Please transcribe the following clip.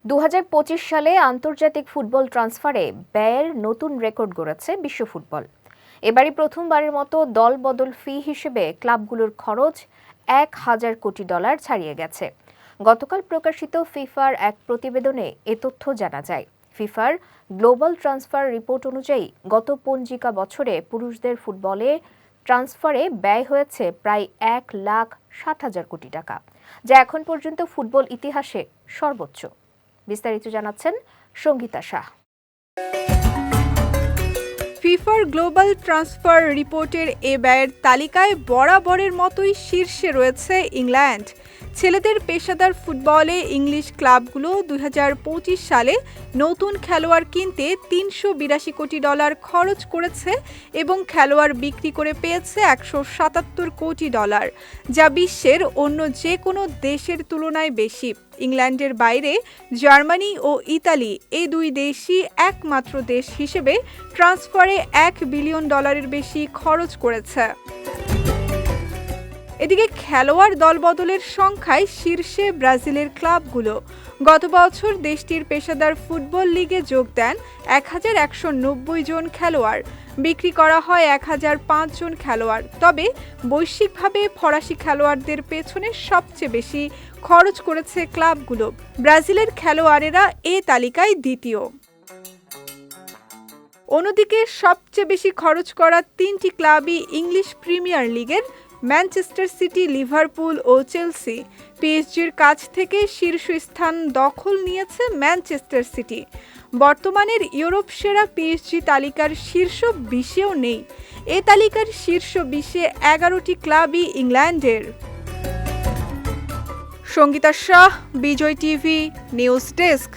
২০২৫ সালে আন্তর্জাতিক ফুটবল ট্রান্সফারে ব্যয়ের নতুন রেকর্ড গড়েছে বিশ্ব ফুটবল। এবারই প্রথমবারের মতো দল বদল ফি হিসেবে ক্লাবগুলোর খরচ $১,০০০ কোটি ছাড়িয়ে গেছে। গতকাল প্রকাশিত ফিফার এক প্রতিবেদনে এ তথ্য জানা যায়। ফিফার গ্লোবাল ট্রান্সফার রিপোর্ট অনুযায়ী গত পঞ্জিকা বছরে পুরুষদের ফুটবলে ট্রান্সফারে ব্যয় হয়েছে প্রায় $১,৬০,০০০ কোটি, যা এখন পর্যন্ত ফুটবল ইতিহাসে সর্বোচ্চ। বিস্তারিত জানাচ্ছেন সঙ্গীতা শাহ। ফিফার গ্লোবাল ট্রান্সফার রিপোর্টের এ ব্যয়ের তালিকায় বরাবরের মতোই শীর্ষে রয়েছে ইংল্যান্ড। ছেলেদের পেশাদার ফুটবলে ইংলিশ ক্লাবগুলো ২০২৫ সালে নতুন খেলোয়াড় কিনতে $৩৮২ কোটি খরচ করেছে এবং খেলোয়াড় বিক্রি করে পেয়েছে $১৭৭ কোটি, যা বিশ্বের অন্য যে কোনো দেশের তুলনায় বেশি। ইংল্যান্ডের বাইরে জার্মানি ও ইতালি এই দুই দেশই একমাত্র দেশ হিসেবে ট্রান্সফারে $১ বিলিয়ন বেশি খরচ করেছে। এদিকে খেলোয়াড় দলবদলের সংখ্যায় শীর্ষে ব্রাজিলের ক্লাবগুলো। গত বছর দেশটির পেশাদার ফুটবল লিগে যোগ দেন ১,১৯০ জন খেলোয়াড়, বিক্রি করা হয় ১,০০৫ জন খেলোয়াড়। তবে বৈশ্বিকভাবে ফরাসি খেলোয়াড়দের পেছনে সবচেয়ে বেশি খরচ করেছে ক্লাবগুলো। ব্রাজিলের খেলোয়াড়েরা এ তালিকায় দ্বিতীয়। অন্যদিকে সবচেয়ে বেশি খরচ করা তিনটি ক্লাবই ইংলিশ প্রিমিয়ার লিগের ম্যানচেস্টার সিটি, লিভারপুল ও চেলসি। পিএসজির কাছ থেকে শীর্ষস্থান দখল নিয়েছে ম্যানচেস্টার সিটি। বর্তমানের ইউরোপ সেরা পিএসজি তালিকার শীর্ষ 20-এও নেই। এ তালিকার শীর্ষ 20-এ 11টি ক্লাবই ইংল্যান্ডের। সঙ্গীতা শাহ, বিজয় টিভি, নিউজ ডেস্ক।